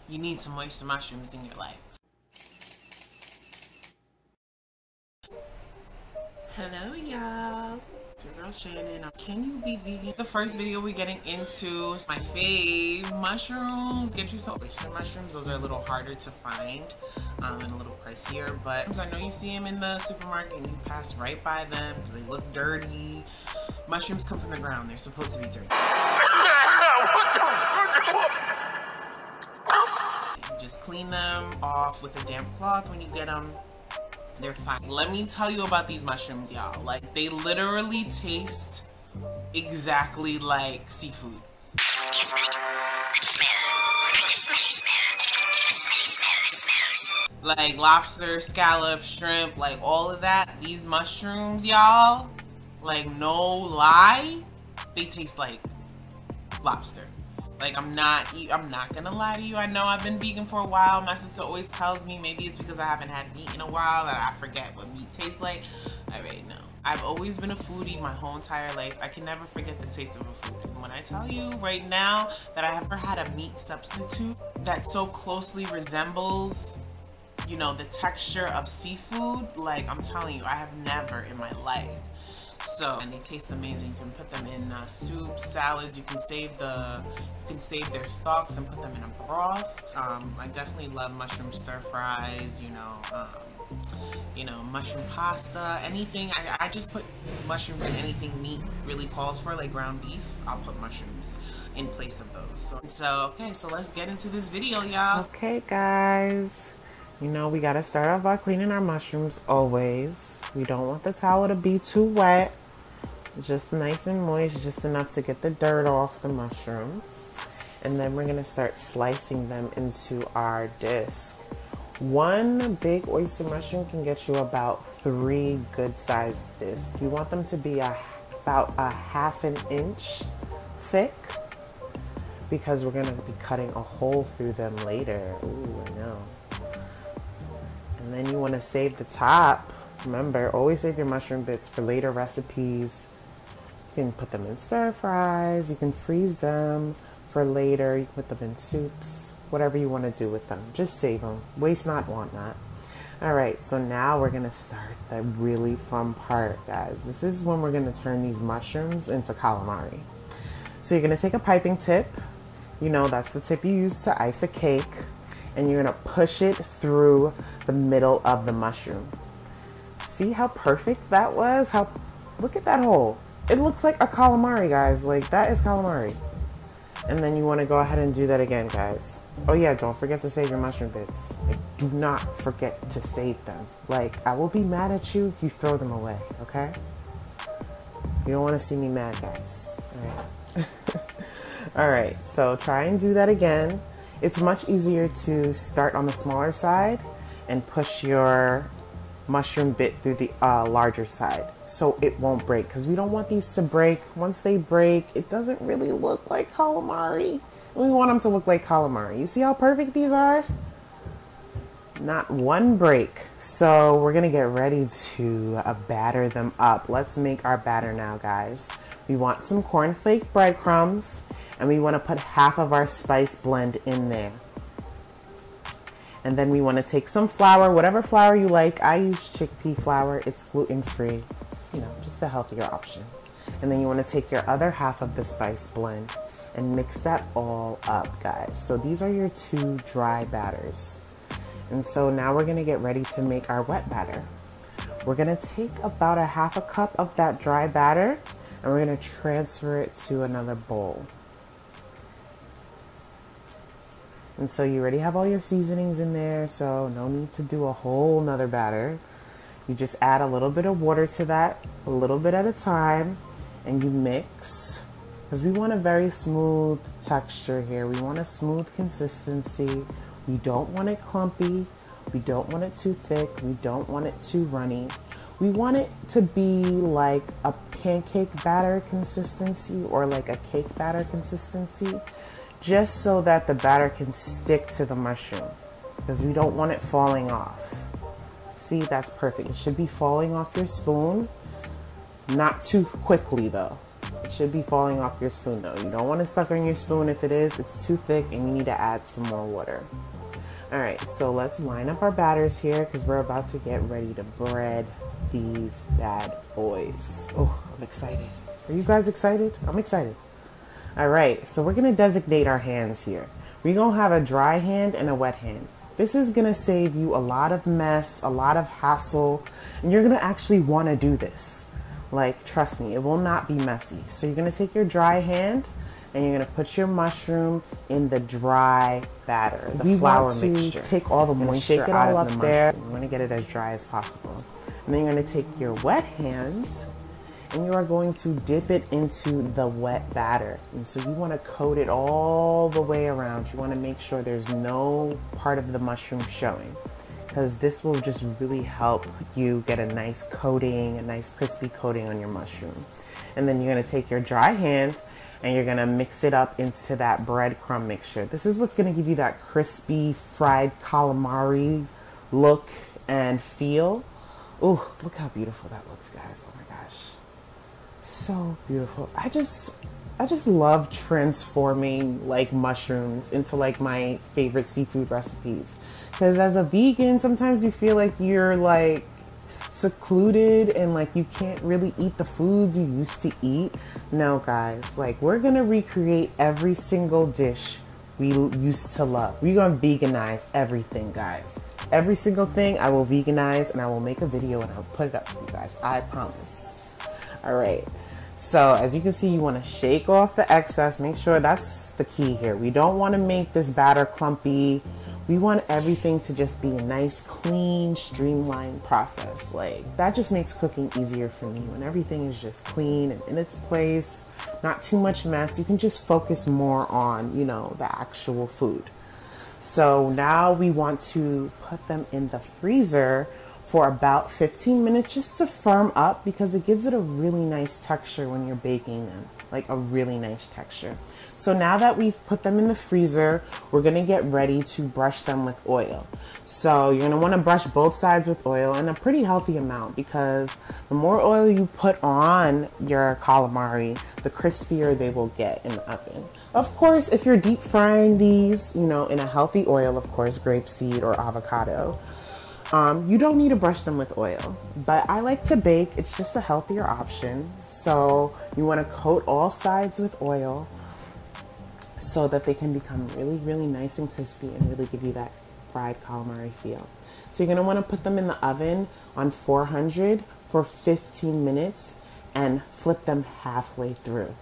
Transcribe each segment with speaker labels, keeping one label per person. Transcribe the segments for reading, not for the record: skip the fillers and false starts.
Speaker 1: You need some oyster mushrooms in your life. Hello, y'all. It's your girl Shannon. Can you be vegan? The first video we're getting into is my fave mushrooms. Get you some oyster mushrooms. Those are a little harder to find and a little pricier, but I know you see them in the supermarket and you pass right by them because they look dirty. Mushrooms come from the ground. They're supposed to be dirty. Just clean them off with a damp cloth when you get them. They're fine. Let me tell you about these mushrooms, y'all. Like, they literally taste exactly like seafood.
Speaker 2: You smell it? The smell. The smelly smell. The smelly smell that smells.
Speaker 1: Like lobster, scallop, shrimp, like all of that. These mushrooms, y'all, like no lie, they taste like lobster. Like, I'm not gonna lie to you. I know I've been vegan for a while. My sister always tells me maybe it's because I haven't had meat in a while that I forget what meat tastes like. I already know. I've always been a foodie my whole entire life. I can never forget the taste of a food. And when I tell you right now that I have never had a meat substitute that so closely resembles, you know, the texture of seafood, like, I'm telling you, I have never in my life. So, and they taste amazing. You can put them in soups, salads. You can save their stalks and put them in a broth. I definitely love mushroom stir fries. You know, mushroom pasta, anything. I just put mushrooms in anything meat really calls for, like ground beef. I'll put mushrooms in place of those. So okay, so let's get into this video, y'all.
Speaker 3: Okay, guys. You know, we gotta start off by cleaning our mushrooms always. We don't want the towel to be too wet. Just nice and moist, just enough to get the dirt off the mushroom. And then we're gonna start slicing them into our disc. One big oyster mushroom can get you about 3 good sized discs. You want them to be about a ½ an inch thick because we're gonna be cutting a hole through them later. Ooh, I know. And then you wanna save the top. Remember, always save your mushroom bits for later recipes. You can put them in stir fries, you can freeze them for later, you can put them in soups, whatever you want to do with them. Just save them. Waste not, want not. Alright, so now we're going to start the really fun part, guys. This is when we're going to turn these mushrooms into calamari. So you're going to take a piping tip. You know, that's the tip you use to ice a cake. And you're going to push it through the middle of the mushroom. See how perfect that was? Look at that hole. It looks like a calamari, guys. Like, that is calamari. And then you want to go ahead and do that again, guys. Oh yeah, don't forget to save your mushroom bits. Like, do not forget to save them. Like, I will be mad at you if you throw them away, okay? You don't want to see me mad, guys. Alright. Alright, so try and do that again. It's much easier to start on the smaller side and push your mushroom bit through the larger side so it won't break, because we don't want these to break. Once they break, it doesn't really look like calamari. We want them to look like calamari. You see how perfect these are? Not one break. So we're gonna get ready to batter them up. Let's make our batter now, guys. We want some cornflake breadcrumbs, and we want to put half of our spice blend in there. And then we want to take some flour, whatever flour you like. I use chickpea flour. It's gluten-free, you know, just the healthier option. And then you want to take your other half of the spice blend and mix that all up, guys. So these are your 2 dry batters. And so now we're going to get ready to make our wet batter. We're going to take about a ½ a cup of that dry batter and we're going to transfer it to another bowl. And so you already have all your seasonings in there, so no need to do a whole nother batter. You just add a little bit of water to that, a little bit at a time, and you mix. Because we want a very smooth texture here. We want a smooth consistency. We don't want it clumpy. We don't want it too thick. We don't want it too runny. We want it to be like a pancake batter consistency or like a cake batter consistency, just so that the batter can stick to the mushroom, because we don't want it falling off. See, that's perfect. It should be falling off your spoon, not too quickly though. It should be falling off your spoon though. You don't want it stuck on your spoon. If it is, it's too thick and you need to add some more water. All right, so let's line up our batters here because we're about to get ready to bread these bad boys. Oh, I'm excited. Are you guys excited? I'm excited. All right, so we're gonna designate our hands here. We're gonna have a dry hand and a wet hand. This is gonna save you a lot of mess, a lot of hassle, and you're gonna actually wanna do this. Like, trust me, it will not be messy. So you're gonna take your dry hand and you're gonna put your mushroom in the dry batter, the flour mixture. Take all the moisture shake it all up there. You wanna get it as dry as possible. And then you're gonna take your wet hands and you are going to dip it into the wet batter. And so you wanna coat it all the way around. You wanna make sure there's no part of the mushroom showing, because this will just really help you get a nice coating, a nice crispy coating on your mushroom. And then you're gonna take your dry hands and you're gonna mix it up into that breadcrumb mixture. This is what's gonna give you that crispy fried calamari look and feel. Oh, look how beautiful that looks, guys. Oh my gosh. So beautiful. I just love transforming like mushrooms into like my favorite seafood recipes. Because as a vegan, sometimes you feel like you're like secluded and like you can't really eat the foods you used to eat. No, guys, like we're gonna recreate every single dish we used to love. We're gonna veganize everything, guys. Every single thing I will veganize, and I will make a video and I'll put it up for you guys. I promise. All right. So as you can see, you want to shake off the excess. Make sure that's the key here. We don't want to make this batter clumpy. We want everything to just be a nice, clean, streamlined process. Like that just makes cooking easier for me when everything is just clean and in its place, not too much mess. You can just focus more on, you know, the actual food. So now we want to put them in the freezer for about 15 minutes just to firm up, because it gives it a really nice texture when you're baking them, like a really nice texture. So now that we've put them in the freezer, we're gonna get ready to brush them with oil. So you're gonna wanna brush both sides with oil, and a pretty healthy amount, because the more oil you put on your calamari, the crispier they will get in the oven. Of course, if you're deep frying these, you know, in a healthy oil, of course, grapeseed or avocado, you don't need to brush them with oil, but I like to bake. It's just a healthier option. So you want to coat all sides with oil so that they can become really, really nice and crispy and really give you that fried calamari feel. So you're going to want to put them in the oven on 400 for 15 minutes and flip them halfway through.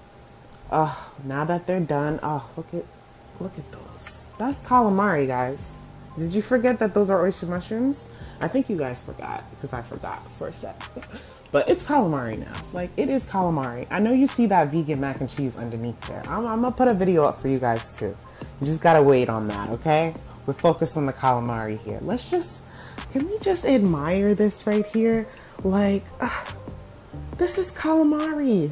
Speaker 3: Oh, now that they're done, oh, look at those. That's calamari, guys. Did you forget that those are oyster mushrooms? I think you guys forgot, because I forgot for a sec. But it's calamari now. Like, it is calamari. I know you see that vegan mac and cheese underneath there. I'm gonna put a video up for you guys too. You just gotta wait on that, okay? We're focused on the calamari here. Can we just admire this right here? Like, this is calamari.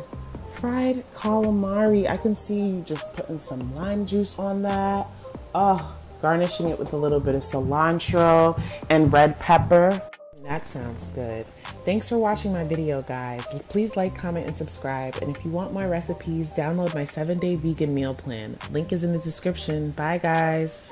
Speaker 3: Fried calamari. I can see you just putting some lime juice on that. Oh, garnishing it with a little bit of cilantro and red pepper. That sounds good. Thanks for watching my video, guys. Please like, comment, and subscribe. And if you want more recipes, download my 7-day vegan meal plan. Link is in the description. Bye, guys.